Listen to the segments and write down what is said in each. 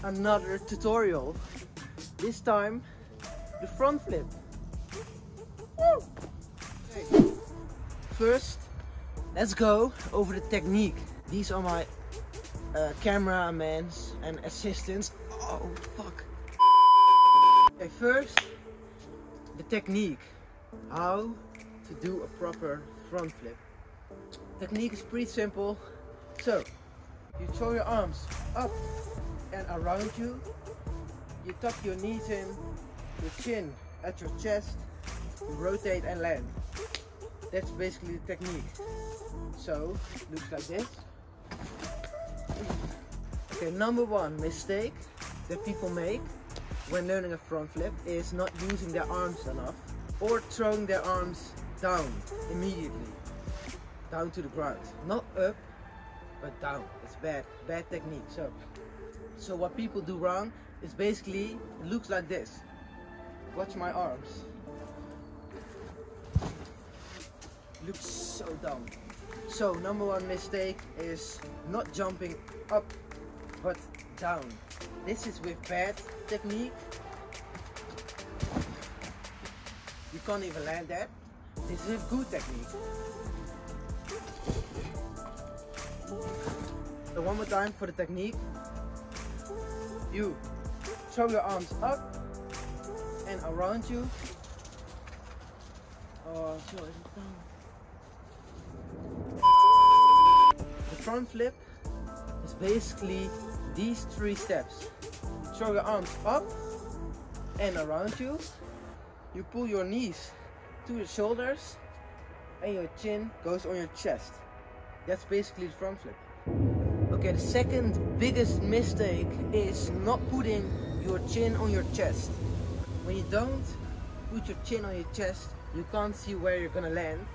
another tutorial. This time, the front flip. Woo! Okay. First, let's go over the technique. These are my cameramen and assistants. Oh fuck. Okay, first, the technique. How to do a proper front flip. Technique is pretty simple. So, you throw your arms up and around you. You tuck your knees in, your chin at your chest, you rotate and land. That's basically the technique. So, it looks like this. Okay, number one mistake that people make when learning a front flip is not using their arms enough or throwing their arms down immediately, down to the ground. Not up, but down. It's bad technique. So what people do wrong is basically, it looks like this. Watch my arms. Looks so dumb. So number one mistake is not jumping up, but down. This is with bad technique. You can't even land that. This is a good technique. So one more time for the technique. You throw your arms up and around you. Oh, so is it down? The front flip is basically these three steps. You throw your arms up and around you. You pull your knees to your shoulders and your chin goes on your chest. That's basically the front flip. Okay, the second biggest mistake is not putting your chin on your chest. When you don't put your chin on your chest, you can't see where you're gonna land.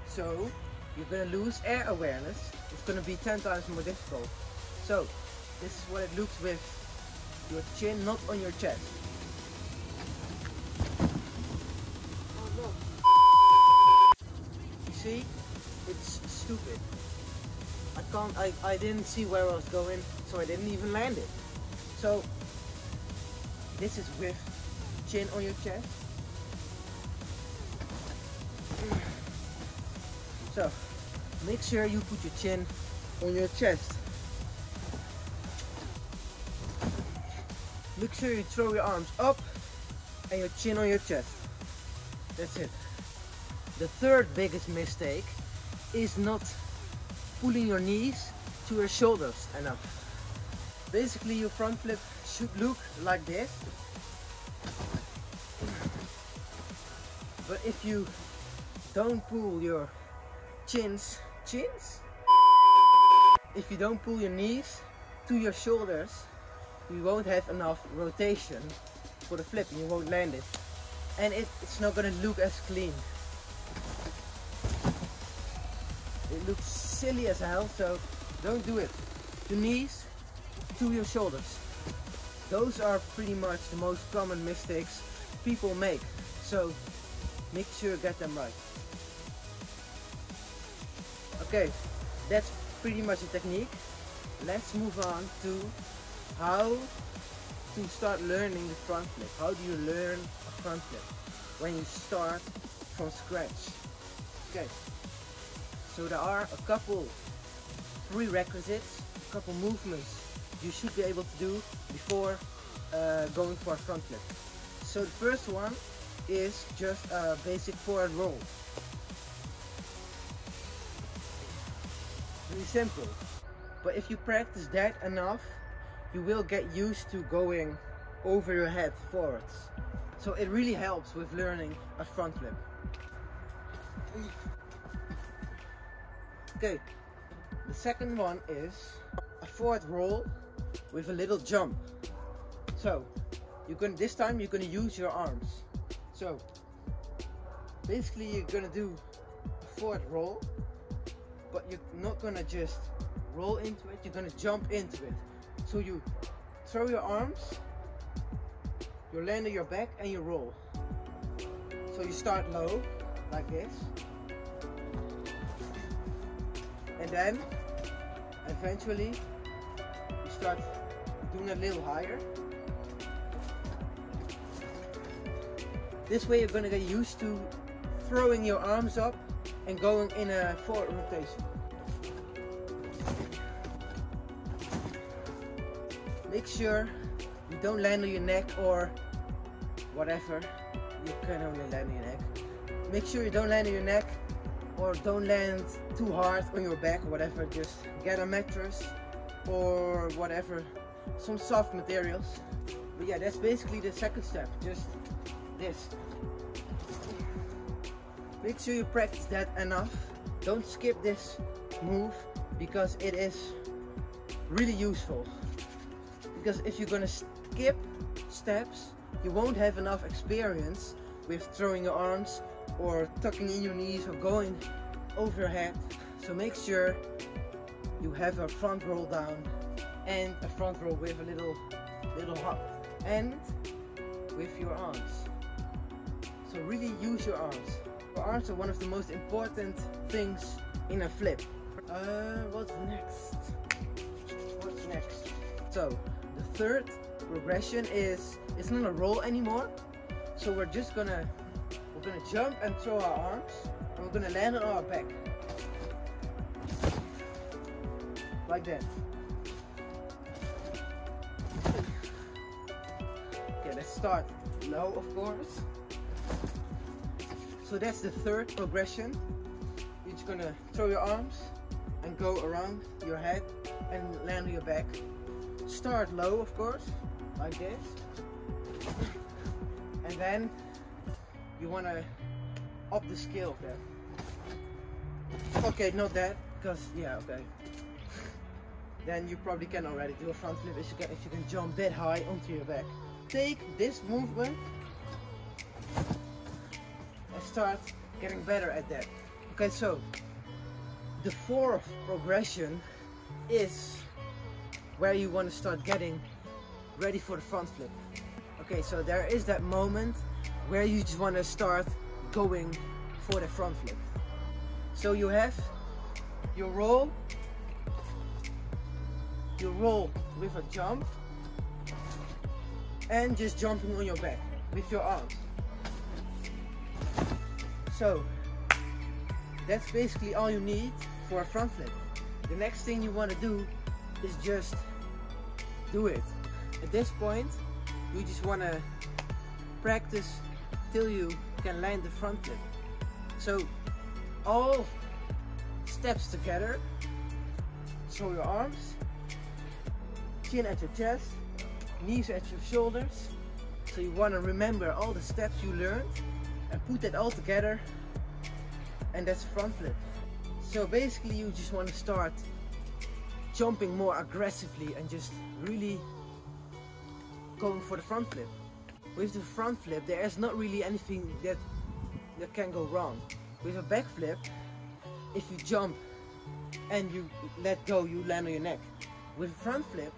So you're gonna lose air awareness. It's gonna be 10 times more difficult. So this is what it looks with your chin not on your chest. Oh no. You see, it's stupid. I didn't see where I was going, so I didn't even land it. So this is with chin on your chest. So make sure you put your chin on your chest. Make sure you throw your arms up and your chin on your chest. That's it. The third biggest mistake is not pulling your knees to your shoulders enough. Basically your front flip should look like this. But if you don't pull your if you don't pull your knees to your shoulders, you won't have enough rotation for the flip and you won't land it. And it's not gonna look as clean. It looks silly as hell, so don't do it. Your knees to your shoulders. Those are pretty much the most common mistakes people make. So make sure you get them right. Okay, that's pretty much the technique. Let's move on to how to start learning the front flip. How do you learn a front flip when you start from scratch? Okay. So there are a couple prerequisites, a couple movements you should be able to do before going for a front flip. So the first one is just a basic forward roll. Really simple. But if you practice that enough, you will get used to going over your head forwards. So it really helps with learning a front flip. Okay, the second one is a forward roll with a little jump. So this time you're gonna use your arms. So basically you're gonna do a forward roll, but you're not gonna just roll into it, you're gonna jump into it. So you throw your arms, you land on your back and you roll. So you start low, like this. And then eventually you start doing it a little higher. This way you're gonna get used to throwing your arms up and going in a forward rotation. Make sure you don't land on your neck or whatever. You can only land on your neck. Make sure you don't land on your neck or don't land too hard on your back or whatever. Just get a mattress or whatever, some soft materials. But yeah, that's basically the second step, just this. Make sure you practice that enough. Don't skip this move because it is really useful. Because if you're gonna skip steps, you won't have enough experience with throwing your arms or tucking in your knees or going over your head. So make sure you have a front roll down and a front roll with a little hop and with your arms. So really use your arms. Your arms are one of the most important things in a flip. What's next? What's next? So the third progression is, it's not a roll anymore. So we're gonna jump and throw our arms and we're gonna land on our back. Like that. Okay, let's start low, of course. So that's the third progression. You're just gonna throw your arms and go around your head and land on your back. Start low, of course, like this. And then you wanna up the scale of that. Okay, not that, because yeah, okay. Then you probably can already do a front flip if you can jump that high onto your back. Take this movement and start getting better at that. Okay, so the fourth progression is where you want to start getting ready for the front flip. Okay, so there is that moment where you just want to start going for the front flip. So you have your roll with a jump and just jumping on your back with your arms. So that's basically all you need for a front flip. The next thing you want to do is just do it. At this point you just want to practice till you can land the front flip. So all steps together. So your arms, chin at your chest, knees at your shoulders. So you want to remember all the steps you learned and put that all together, and that's front flip. So basically you just want to start jumping more aggressively and just really going for the front flip. With the front flip there is not really anything that can go wrong. With a back flip, if you jump and you let go, you land on your neck. With a front flip,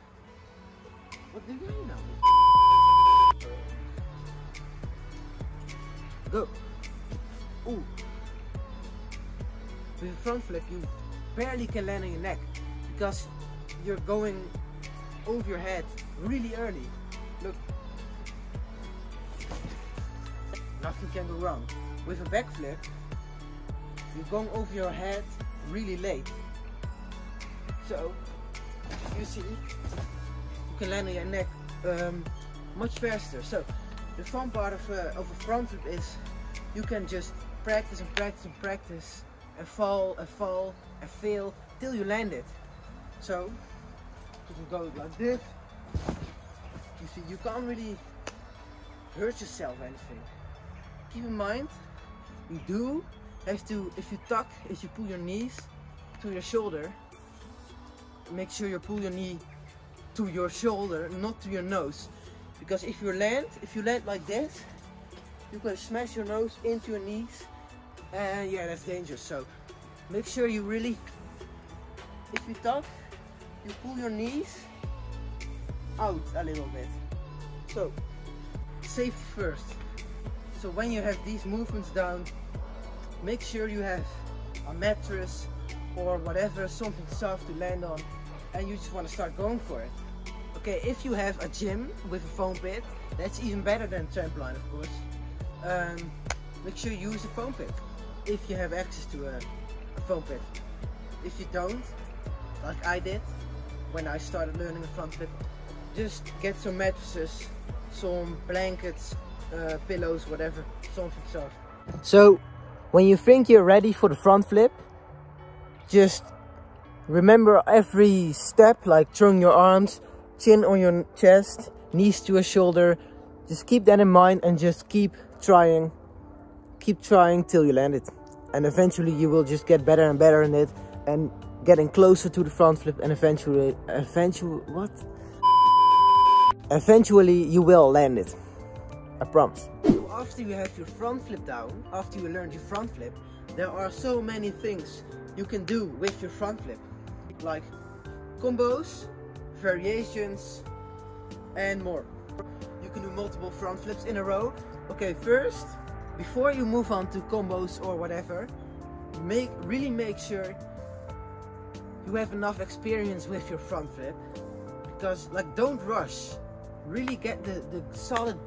what do you do now? Go. Ooh. With a front flip, you barely can land on your neck because you're going over your head really early. Look. Nothing can go wrong. With a back flip, you're going over your head really late. So, you see, you can land on your neck much faster. So, the fun part of a front flip is you can just practice and practice and practice and fall and fail till you land it. So, you can go like this. You see, you can't really hurt yourself or anything. Keep in mind, you do have to, if you pull your knees to your shoulder, make sure you pull your knee to your shoulder, not to your nose. Because if you land like this, you can smash your nose into your knees, and yeah, that's dangerous. So make sure you really, if you tuck, you pull your knees out a little bit. So safety first. So when you have these movements down, make sure you have a mattress or whatever, something soft to land on, and you just want to start going for it. Okay, if you have a gym with a foam pit, that's even better than trampoline, of course. Make sure you use a foam pit if you have access to a foam pit. If you don't, like I did when I started learning a front flip, just get some mattresses, some blankets, pillows, whatever, something soft. So when you think you're ready for the front flip, just remember every step, like throwing your arms, chin on your chest, knees to your shoulder. Just keep that in mind and just keep trying till you land it. And eventually you will just get better and better in it and getting closer to the front flip, and eventually you will land it. I promise. So after you have your front flip down, after you learned your front flip, there are so many things you can do with your front flip. Like combos, variations, and more. You can do multiple front flips in a row. Okay, first, before you move on to combos or whatever, really make sure you have enough experience with your front flip. Because, like, don't rush. Really get the solid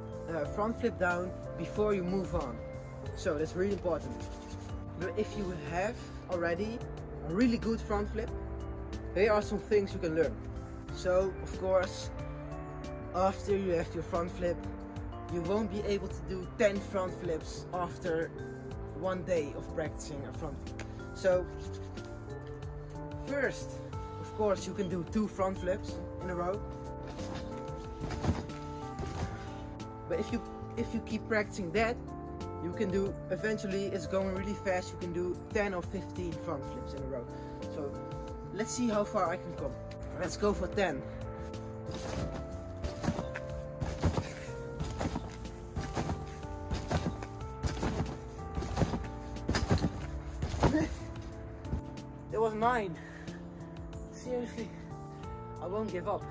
front flip down before you move on. So that's really important. But if you have already a really good front flip, there are some things you can learn. So of course, after you have your front flip, you won't be able to do 10 front flips after one day of practicing a front flip. So first, of course, you can do 2 front flips in a row. But if you keep practicing that, you can do, eventually it's going really fast, you can do 10 or 15 front flips in a row. So let's see how far I can come. Let's go for 10. There was 9. Seriously, I won't give up.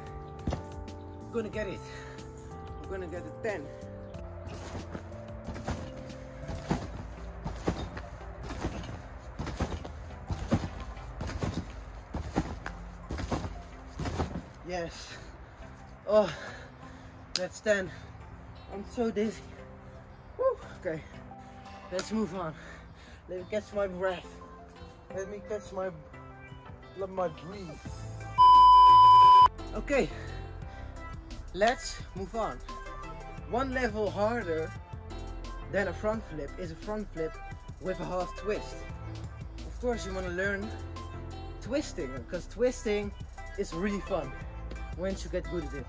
I'm gonna get it. I'm gonna get a 10. Yes. Oh, that's 10. I'm so dizzy. Woo. Okay, let's move on. Let me catch my breath. Let me catch my breath. Okay, let's move on. One level harder than a front flip is a front flip with a half twist. Of course, you want to learn twisting, because twisting is really fun once you get good at it.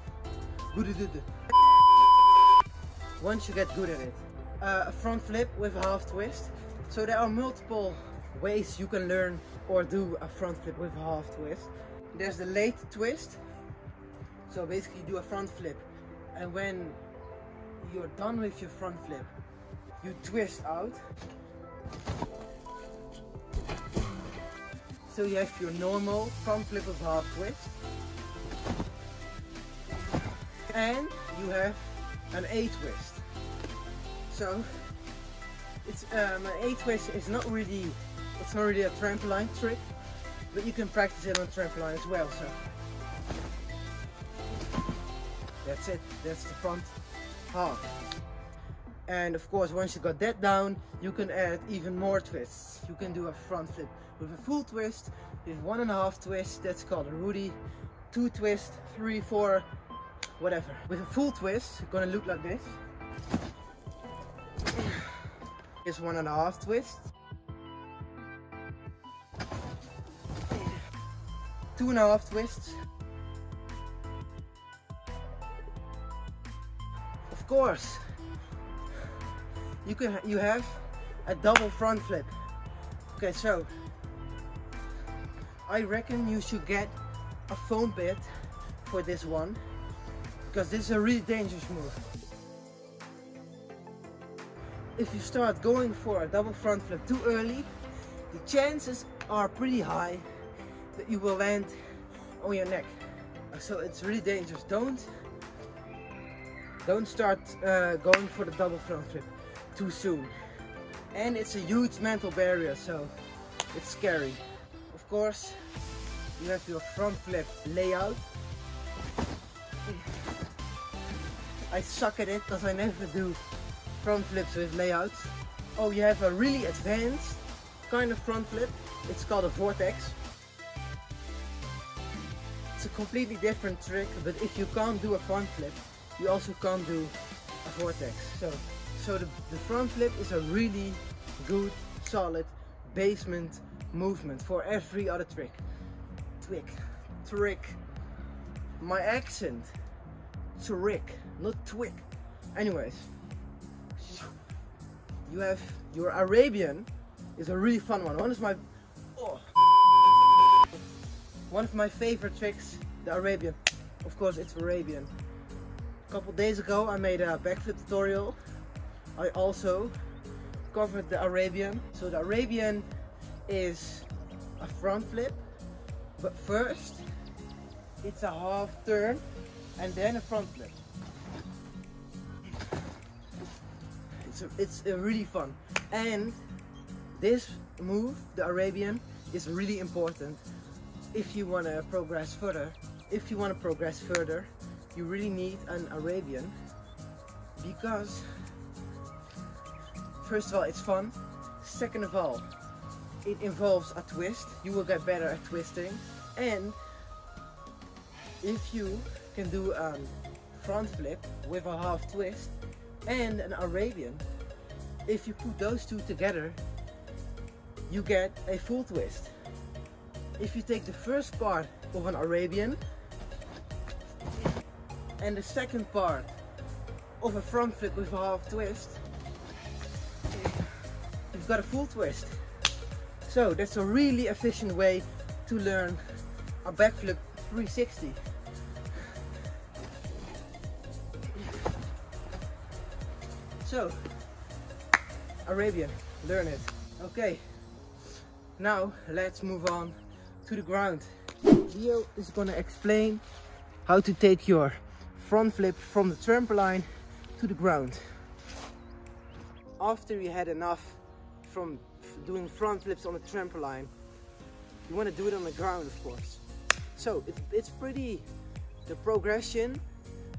Once you get good at it. A front flip with a half twist. So there are multiple ways you can learn or do a front flip with a half twist. There's the late twist. So basically you do a front flip, and when you're done with your front flip, you twist out. So you have your normal front flip with half twist, and you have an A twist. So it's an A twist is not really a trampoline trick, but you can practice it on a trampoline as well. So that's it. That's the front half. And of course, once you got that down, you can add even more twists. You can do a front flip with a full twist, with 1.5 twist, that's called a Rudy, 2 twist, 3, 4, whatever. With a full twist, it's gonna look like this. Here's 1.5 twist, 2.5 twists. Of course, you have a double front flip. Okay, so I reckon you should get a foam pit for this one, because this is a really dangerous move. If you start going for a double front flip too early, the chances are pretty high that you will land on your neck. So it's really dangerous. Don't start going for the double front flip too soon. And it's a huge mental barrier, so it's scary. Of course, you have your front flip layout. I suck at it because I never do front flips with layouts. Oh, you have a really advanced kind of front flip. It's called a vortex. It's a completely different trick, but if you can't do a front flip, you also can't do a vortex. So the front flip is a really good, solid basement movement for every other trick. Trick. My accent. Trick, not twig. Anyways, you have your Arabian is a really fun one. One of my favorite tricks, the Arabian. Of course, it's Arabian. A couple days ago, I made a backflip tutorial. I also covered the Arabian. So the Arabian is a front flip, but first it's a half turn and then a front flip. It's really fun. And this move, the Arabian, is really important if you want to progress further. If you want to progress further, you really need an Arabian, because first of all, it's fun. Second of all, it involves a twist. You will get better at twisting. And if you can do a front flip with a half twist and an Arabian, if you put those two together, you get a full twist. If you take the first part of an Arabian and the second part of a front flip with a half twist, you've got a full twist. So that's a really efficient way to learn a backflip 360. So, Arabian, learn it. Okay, now let's move on to the ground. Leo is gonna explain how to take your front flip from the trampoline to the ground. After you had enough from doing front flips on the trampoline, you want to do it on the ground, of course. So it's pretty, the progression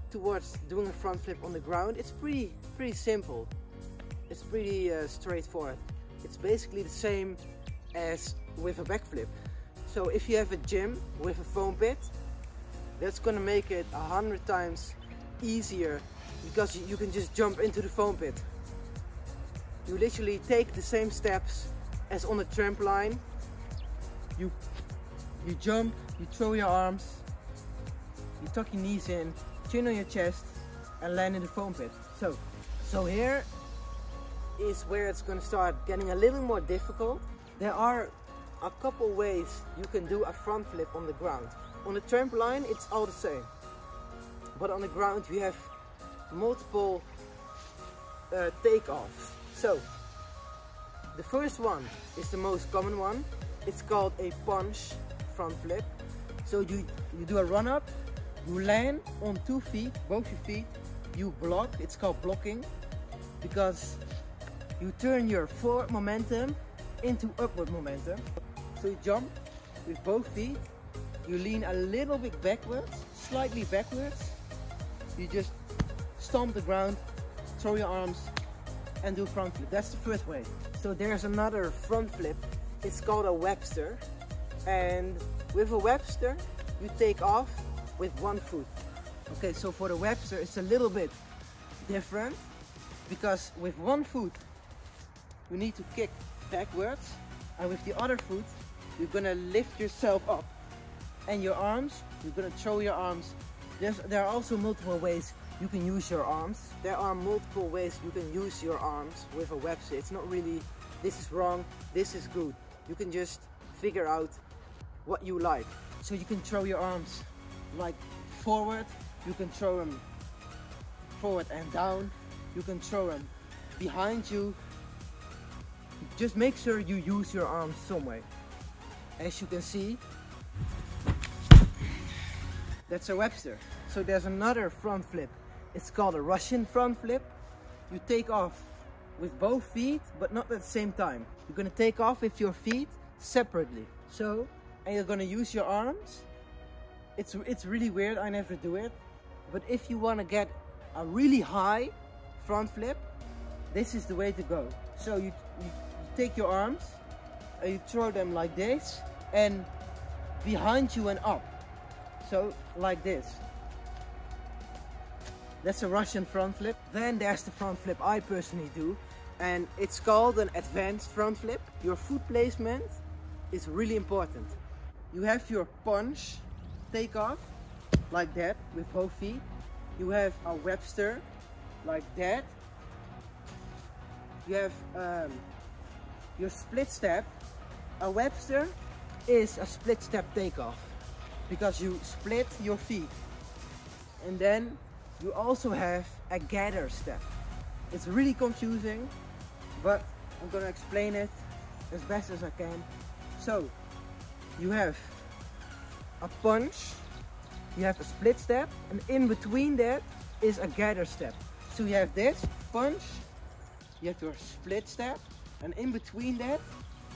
towards doing a front flip on the ground, it's pretty simple. It's pretty straightforward. It's basically the same as with a backflip. So if you have a gym with a foam pit, that's gonna make it 100 times easier, because you can just jump into the foam pit. You literally take the same steps as on the trampoline. You jump, you throw your arms, you tuck your knees in, chin on your chest, and land in the foam pit. So here is where it's going to start getting a little more difficult. There are a couple ways you can do a front flip on the ground. On the trampoline, it's all the same, but on the ground you have multiple takeoffs. So the first one is the most common one. It's called a punch front flip. So you do a run up, you land on 2 feet, both your feet, you block. It's called blocking, because you turn your forward momentum into upward momentum. So you jump with both feet, you lean a little bit backwards, slightly backwards, you just stomp the ground, throw your arms, and do front flip. That's the first way. So there's another front flip. It's called a Webster, and with a Webster you take off with 1 foot. Okay, so for the Webster it's a little bit different, because with 1 foot you need to kick backwards, and with the other foot you're gonna lift yourself up, and your arms, you're gonna throw your arms. There are also multiple ways you can use your arms. There are multiple ways you can use your arms with a Webster. It's not really, this is wrong, this is good. You can just figure out what you like. So you can throw your arms like forward, you can throw them forward and down, you can throw them behind you. Just make sure you use your arms some way. As you can see, that's a Webster. So there's another front flip. It's called a Russian front flip. You take off with both feet, but not at the same time. You're gonna take off with your feet separately. So, and you're gonna use your arms. It's really weird, I never do it. But if you wanna get a really high front flip, this is the way to go. So you take your arms and you throw them like this and behind you and up. So like this. That's a Russian front flip. Then there's the front flip I personally do, and it's called an advanced front flip. Your foot placement is really important. You have your punch takeoff like that with both feet. You have a Webster like that. You have your split step. A Webster is a split step takeoff because you split your feet. And then you also have a gather step. It's really confusing, but I'm gonna explain it as best as I can. So you have a punch, you have a split step, and in between that is a gather step. So you have this punch, you have your split step, and in between that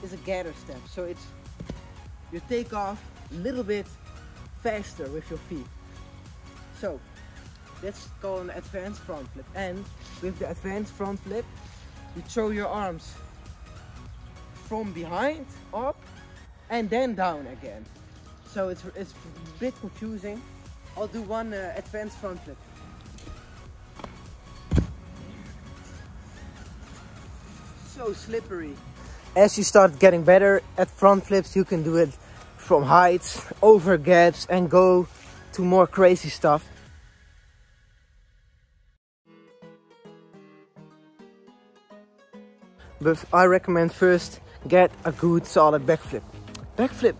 is a gather step. So it's you take off a little bit faster with your feet. So that's called an advanced front flip. And with the advanced front flip, you throw your arms from behind up and then down again. So it's a bit confusing. I'll do one advanced front flip. So slippery. As you start getting better at front flips, you can do it from heights, over gaps, and go to more crazy stuff. But I recommend first get a good solid backflip. Backflip.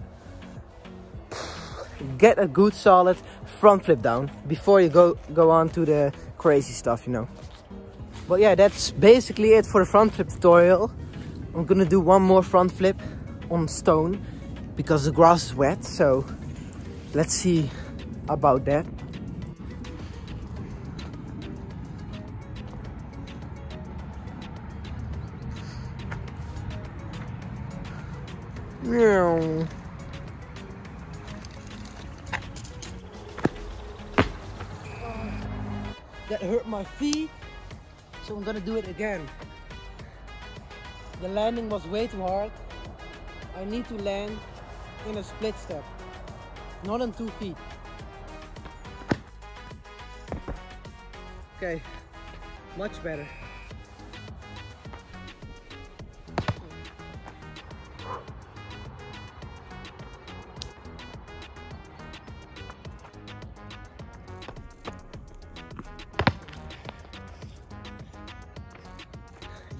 Get a good solid front flip down before you go on to the crazy stuff, you know. But yeah, that's basically it for the front flip tutorial. I'm gonna do one more front flip on stone because the grass is wet, so let's see about that. Yeah. That hurt my feet, so I'm gonna do it again. The landing was way too hard. I need to land in a split step, not on 2 feet. Okay, much better.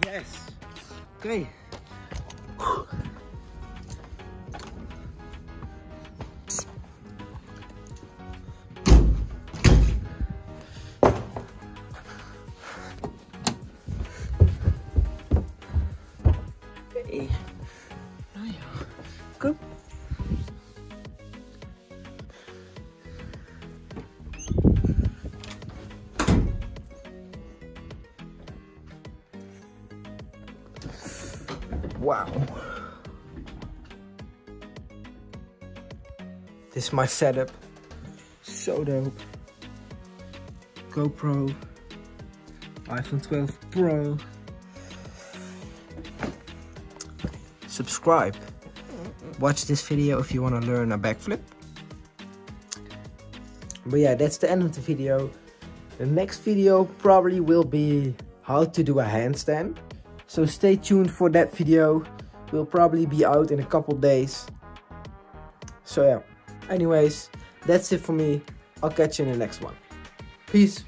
Yes. Okay. Okay. Go. Wow. This is my setup. So dope. GoPro, iPhone 12 Pro. Subscribe. Watch this video if you want to learn a backflip. But yeah, that's the end of the video. The next video probably will be how to do a handstand. So stay tuned for that video. Will probably be out in a couple days. So yeah. Anyways, that's it for me. I'll catch you in the next one. Peace.